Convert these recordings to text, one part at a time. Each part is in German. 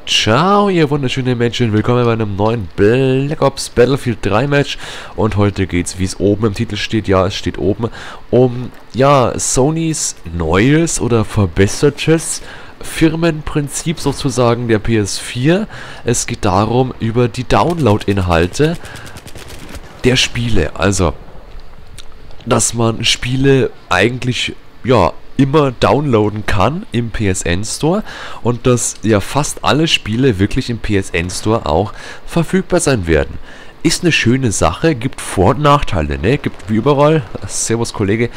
Ciao, ihr wunderschönen Menschen, willkommen bei einem neuen Black Ops Battlefield 3 Match. Und heute geht's, wie es oben im Titel steht, ja, es steht oben, um, ja, Sonys neues oder verbessertes Firmenprinzip sozusagen der PS4. Es geht darum, über die Download-Inhalte der Spiele, also, dass man Spiele eigentlich, ja, immer downloaden kann im PSN Store und dass ja fast alle Spiele wirklich im PSN Store auch verfügbar sein werden. Ist eine schöne Sache, gibt Vor- und Nachteile, ne? Gibt wie überall, servus Kollege,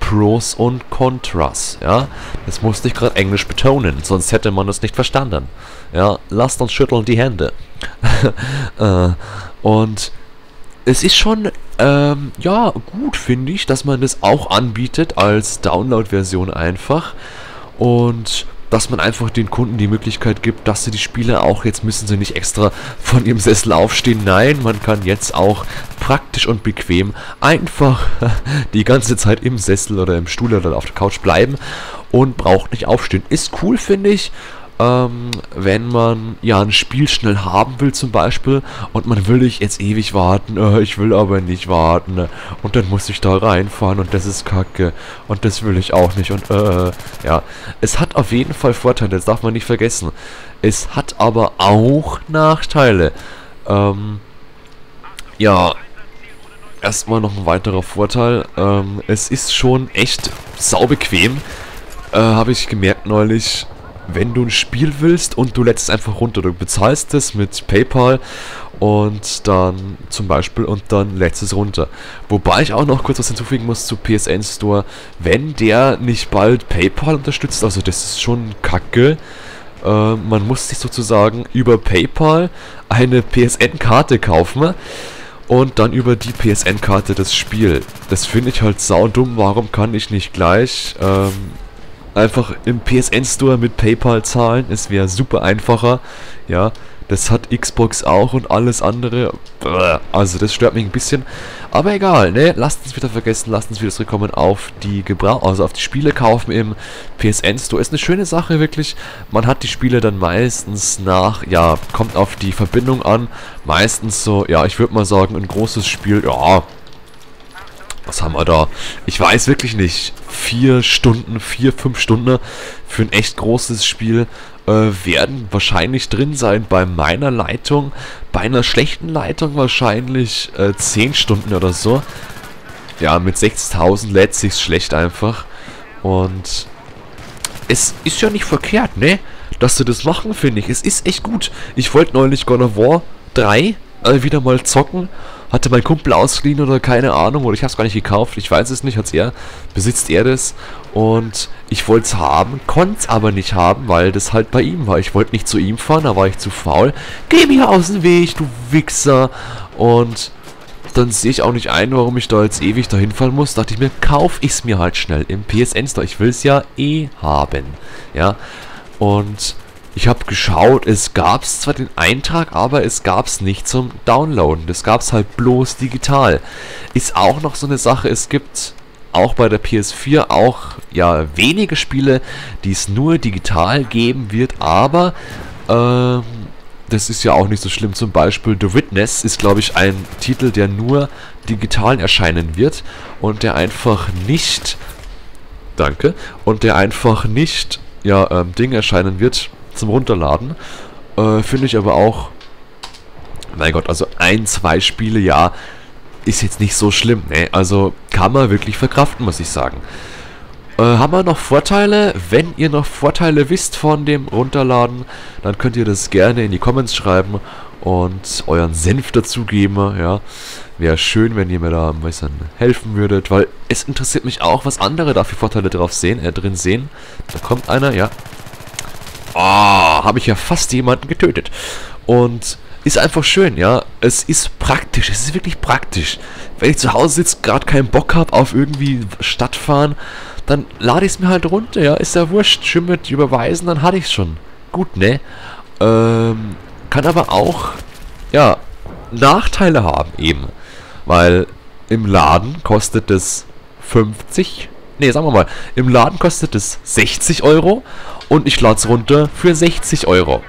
Pros und Kontras, ja? Das musste ich gerade Englisch betonen, sonst hätte man das nicht verstanden. Ja, lasst uns schütteln die Hände. Und es ist schon, ja, gut, finde ich, dass man das auch anbietet als Download-Version einfach. Und dass man einfach den Kunden die Möglichkeit gibt, dass sie die Spiele auch, jetzt müssen sie nicht extra von ihrem Sessel aufstehen. Nein, man kann jetzt auch praktisch und bequem einfach die ganze Zeit im Sessel oder im Stuhl oder auf der Couch bleiben und braucht nicht aufstehen. Ist cool, finde ich. Wenn man ja ein Spiel schnell haben will zum Beispiel und man will nicht jetzt ewig warten, ich will aber nicht warten und dann muss ich da reinfahren und das ist kacke und das will ich auch nicht und ja, es hat auf jeden Fall Vorteile, das darf man nicht vergessen. Es hat aber auch Nachteile. Ja, erstmal noch ein weiterer Vorteil, es ist schon echt saubequem, habe ich gemerkt neulich. Wenn du ein Spiel willst und du lädst es einfach runter, du bezahlst es mit PayPal und dann zum Beispiel und dann lädst es runter. Wobei ich auch noch kurz was hinzufügen muss zu PSN Store, wenn der nicht bald PayPal unterstützt, also das ist schon kacke. Man muss sich sozusagen über PayPal eine PSN-Karte kaufen und dann über die PSN-Karte das Spiel. Das finde ich halt saudumm, warum kann ich nicht gleich einfach im PSN Store mit PayPal zahlen, es wäre super einfacher, ja, das hat Xbox auch und alles andere, also das stört mich ein bisschen, aber egal, ne, lasst uns wieder vergessen, lasst uns wieder zurückkommen auf die auf die Spiele kaufen im PSN Store, ist eine schöne Sache wirklich, man hat die Spiele dann meistens nach, ja, kommt auf die Verbindung an, meistens so, ja, ich würde mal sagen, ein großes Spiel, ja, was haben wir da? Ich weiß wirklich nicht. 4 Stunden, 5 Stunden für ein echt großes Spiel werden wahrscheinlich drin sein bei meiner Leitung. Bei einer schlechten Leitung wahrscheinlich 10 Stunden oder so. Ja, mit 60.000 lädt sich's schlecht einfach. Und es ist ja nicht verkehrt, ne? Dass sie das machen, finde ich. Es ist echt gut. Ich wollte neulich God of War 3 wieder mal zocken. Hatte mein Kumpel ausgeliehen oder keine Ahnung, oder ich habe es gar nicht gekauft, ich weiß es nicht, besitzt er das und ich wollte es haben, konnte es aber nicht haben, weil das halt bei ihm war. Ich wollte nicht zu ihm fahren, da war ich zu faul. Geh mir aus dem Weg, du Wichser! Und dann sehe ich auch nicht ein, warum ich da jetzt ewig dahin fahren muss. Dachte ich mir, kauf ich es mir halt schnell im PSN Store. Ich will es ja eh haben, ja. Und ich habe geschaut, es gab zwar den Eintrag, aber es gab es nicht zum Downloaden. Das gab es halt bloß digital. Ist auch noch so eine Sache, es gibt auch bei der PS4 auch ja wenige Spiele, die es nur digital geben wird, aber das ist ja auch nicht so schlimm. Zum Beispiel The Witness ist, glaube ich, ein Titel, der nur digital erscheinen wird und der einfach nicht, danke, und der einfach nicht, ja, Ding erscheinen wird zum Runterladen, finde ich aber auch, mein Gott, also 1-2 Spiele, ja, ist jetzt nicht so schlimm, ne, also kann man wirklich verkraften, muss ich sagen. Haben wir noch Vorteile? Wenn ihr noch Vorteile wisst von dem Runterladen, dann könnt ihr das gerne in die Comments schreiben und euren Senf dazugeben, ja, wäre schön, wenn ihr mir da ein bisschen helfen würdet, weil es interessiert mich auch, was andere da für Vorteile drin sehen. Da kommt einer, ja. Habe ich ja fast jemanden getötet. Und ist einfach schön, ja. Es ist praktisch, es ist wirklich praktisch. Wenn ich zu Hause sitze, gerade keinen Bock habe auf irgendwie Stadtfahren, dann lade ich es mir halt runter, ja. Ist ja wurscht, schön mit überweisen, dann hatte ich es schon. Gut, ne? Kann aber auch, ja, Nachteile haben eben. Weil im Laden kostet es 50, ne, sagen wir mal, im Laden kostet es 60 € und ich lade es runter für 60 €.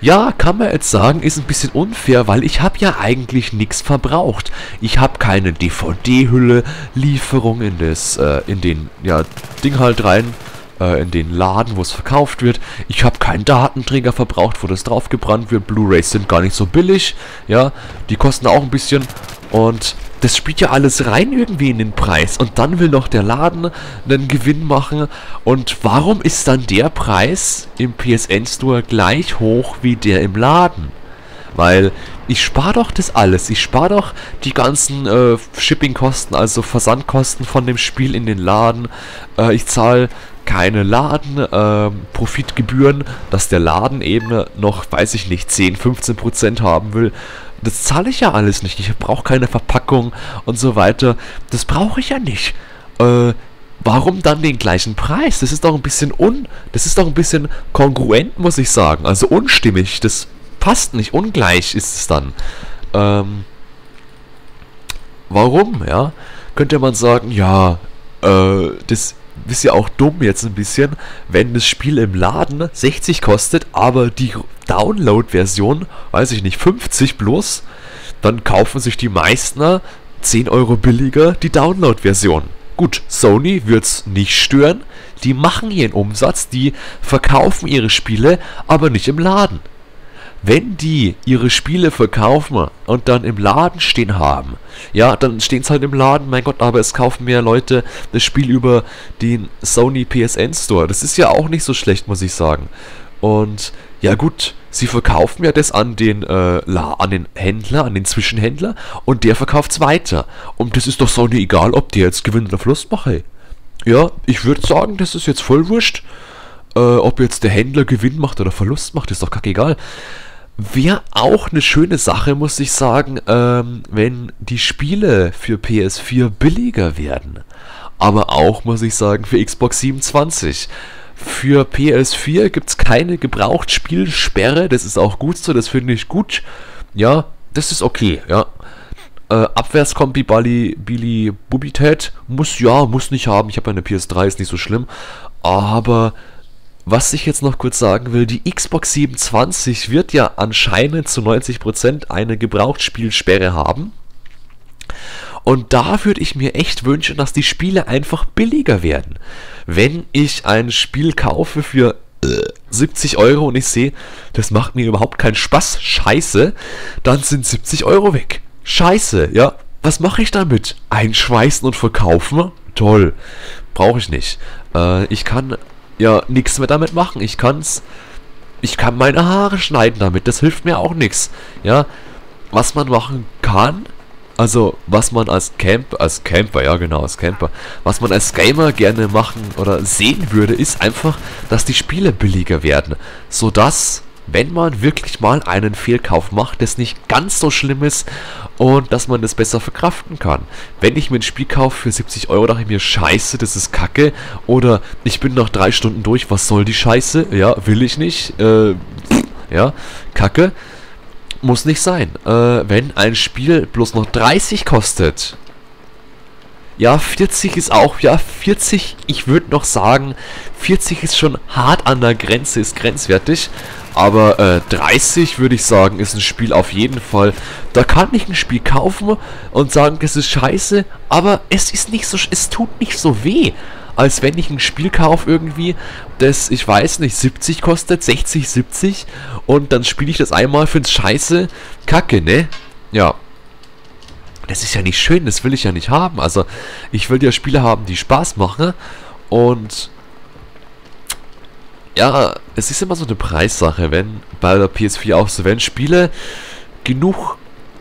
Ja, kann man jetzt sagen, ist ein bisschen unfair, weil ich habe ja eigentlich nichts verbraucht. Ich habe keine DVD-Hülle, Lieferung in den, ja, Ding halt rein, in den Laden, wo es verkauft wird. Ich habe keinen Datenträger verbraucht, wo das draufgebrannt wird. Blu-rays sind gar nicht so billig, ja, die kosten auch ein bisschen und das spielt ja alles rein irgendwie in den Preis. Und dann will noch der Laden einen Gewinn machen. Und warum ist dann der Preis im PSN Store gleich hoch wie der im Laden? Weil ich spare doch das alles. Ich spare doch die ganzen Shippingkosten, also Versandkosten von dem Spiel in den Laden. Ich zahle keine Profitgebühren, dass der Laden eben noch, weiß ich nicht, 10-15% haben will. Das zahle ich ja alles nicht. Ich brauche keine Verpackung und so weiter. Das brauche ich ja nicht. Warum dann den gleichen Preis? Das ist doch ein bisschen kongruent, muss ich sagen. Also unstimmig. Das passt nicht. Ungleich ist es dann. Warum, ja? Könnte man sagen, ja, das ist ja auch dumm jetzt ein bisschen, wenn das Spiel im Laden 60 kostet, aber die Download-Version, weiß ich nicht, 50 bloß, dann kaufen sich die meisten 10 Euro billiger die Download-Version. Gut, Sony wird's nicht stören, die machen ihren Umsatz, die verkaufen ihre Spiele, aber nicht im Laden. Wenn die ihre Spiele verkaufen und dann im Laden stehen haben, ja, dann stehen es halt im Laden, mein Gott, aber es kaufen mehr Leute das Spiel über den Sony PSN Store. Das ist ja auch nicht so schlecht, muss ich sagen. Und ja gut, sie verkaufen ja das an den Händler, an den Zwischenhändler und der verkauft es weiter. Und das ist doch Sony egal, ob der jetzt Gewinn oder Verlust macht. Ja, ich würde sagen, das ist jetzt voll wurscht. Ob jetzt der Händler Gewinn macht oder Verlust macht, ist doch kackegal. Wäre auch eine schöne Sache, muss ich sagen, wenn die Spiele für PS4 billiger werden. Aber auch, muss ich sagen, für Xbox 27. Für PS4 gibt es keine Gebrauchtspielsperre, das ist auch gut so, das finde ich gut. Ja, das ist okay, ja. Abwärtskompatibilität muss nicht haben, ich habe eine PS3, ist nicht so schlimm. Aber was ich jetzt noch kurz sagen will, die Xbox 27 wird ja anscheinend zu 90% eine Gebrauchtspielsperre haben. Und da würde ich mir echt wünschen, dass die Spiele einfach billiger werden. Wenn ich ein Spiel kaufe für 70 Euro und ich sehe, das macht mir überhaupt keinen Spaß, scheiße, dann sind 70 Euro weg. Scheiße, ja. Was mache ich damit? Einschweißen und verkaufen? Toll. Brauche ich nicht. Ich kann ja nichts mehr damit machen. Ich kann meine Haare schneiden damit. Das hilft mir auch nichts. Ja, was man machen kann, also was man als Camper, was man als Gamer gerne machen oder sehen würde, ist einfach, dass die Spiele billiger werden, sodass, wenn man wirklich mal einen Fehlkauf macht, das nicht ganz so schlimm ist und dass man das besser verkraften kann. Wenn ich mir ein Spiel kaufe für 70 Euro, dachte ich mir, scheiße, das ist kacke. Oder ich bin noch 3 Stunden durch, was soll die Scheiße? Ja, will ich nicht. Ja, kacke. Muss nicht sein. Wenn ein Spiel bloß noch 30 kostet. Ja, 40 ist auch, ja, 40, ich würde noch sagen, 40 ist schon hart an der Grenze, ist grenzwertig. Aber 30 würde ich sagen, ist ein Spiel auf jeden Fall. Da kann ich ein Spiel kaufen und sagen, das ist scheiße, aber es ist nicht so, es tut nicht so weh, als wenn ich ein Spiel kaufe irgendwie, das, ich weiß nicht, 70 kostet, 60, 70 und dann spiele ich das einmal, find's scheiße, kacke, ne? Ja. Das ist ja nicht schön, das will ich ja nicht haben. Also, ich will ja Spiele haben, die Spaß machen und ja, es ist immer so eine Preissache, wenn bei der PS4 auch so, wenn Spiele genug,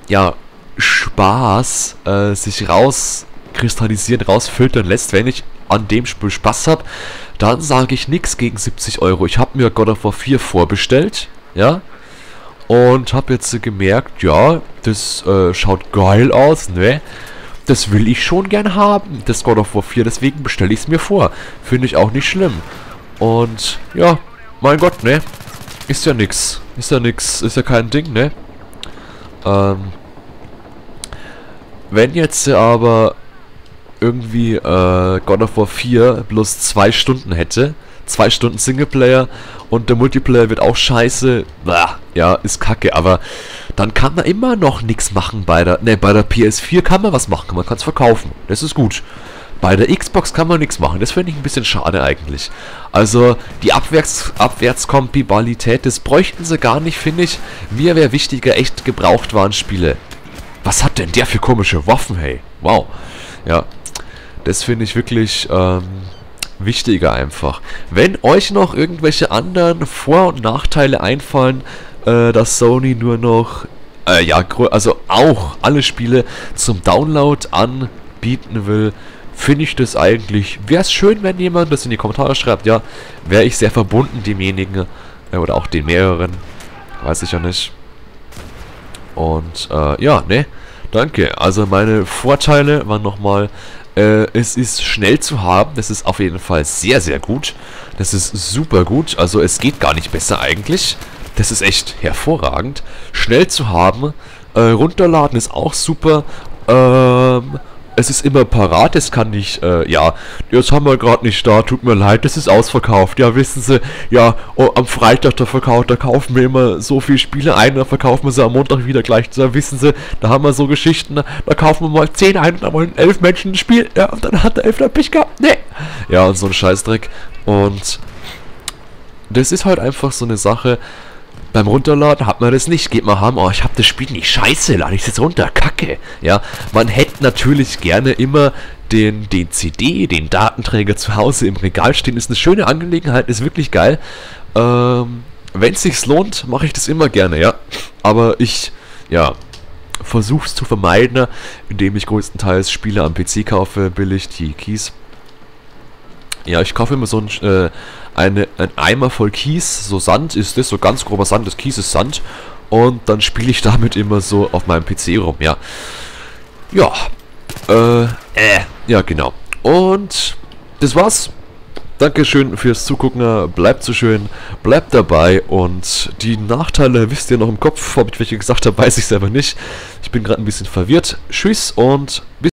ja, Spaß sich rauskristallisieren, rausfiltern lässt, wenn ich an dem Spiel Spaß habe, dann sage ich nichts gegen 70 Euro. Ich habe mir God of War 4 vorbestellt, ja, und habe jetzt gemerkt, ja, das schaut geil aus, ne? Das will ich schon gern haben, das God of War 4, deswegen bestelle ich es mir vor. Finde ich auch nicht schlimm. Und ja, mein Gott, ne? Ist ja nix. Ist ja kein Ding, ne? Wenn jetzt aber irgendwie God of War 4 bloß 2 Stunden hätte, 2 Stunden Singleplayer und der Multiplayer wird auch scheiße. Ja, ist kacke, aber dann kann man immer noch nichts machen bei der PS4 kann man was machen, man kann es verkaufen, das ist gut. Bei der Xbox kann man nichts machen, das finde ich ein bisschen schade eigentlich. Also die Abwärtskompatibilität, das bräuchten sie gar nicht, finde ich. Mir wäre wichtiger, echt Gebrauchtwarenspiele. Was hat denn der für komische Waffen, hey? Wow. Ja, das finde ich wirklich wichtiger einfach. Wenn euch noch irgendwelche anderen Vor- und Nachteile einfallen, dass Sony nur noch, also auch alle Spiele zum Download anbieten will, finde ich das eigentlich, wäre es schön, wenn jemand das in die Kommentare schreibt, ja, wäre ich sehr verbunden demjenigen, oder auch den mehreren, weiß ich ja nicht. Und, ja, ne, danke. Also meine Vorteile waren nochmal, es ist schnell zu haben, das ist auf jeden Fall sehr, sehr gut. Das ist super gut, also es geht gar nicht besser eigentlich. Das ist echt hervorragend. Schnell zu haben, runterladen ist auch super, es ist immer parat, es kann nicht, ja, das haben wir gerade nicht da, tut mir leid, das ist ausverkauft. Ja, wissen Sie, ja, oh, am Freitag da kaufen wir immer so viele Spiele ein, dann verkaufen wir sie am Montag wieder gleich. Da wissen Sie, da haben wir so Geschichten, da kaufen wir mal 10 ein und dann wollen 11 Menschen ein Spiel, ja, und dann hat der 11 Pech gehabt, ne. Ja, und so ein Scheißdreck. Und das ist halt einfach so eine Sache. Beim Runterladen hat man das nicht. Geht mal haben, oh, ich habe das Spiel nicht. Scheiße, lade ich es jetzt runter. Kacke. Ja, man hätte natürlich gerne immer den CD, den Datenträger zu Hause im Regal stehen. Ist eine schöne Angelegenheit, ist wirklich geil. Wenn es sich lohnt, mache ich das immer gerne, ja. Aber ich, ja, versuche es zu vermeiden, indem ich größtenteils Spiele am PC kaufe, billig die Keys. Ja, ich kaufe immer so ein Eimer voll Kies, so Sand ist das, so ganz grober Sand, das Kies ist Sand. Und dann spiele ich damit immer so auf meinem PC rum, ja. Ja, ja, genau. Und das war's. Dankeschön fürs Zugucken, bleibt so schön, bleibt dabei und die Nachteile wisst ihr noch im Kopf, ob ich welche gesagt habe, weiß ich selber nicht. Ich bin gerade ein bisschen verwirrt. Tschüss und bis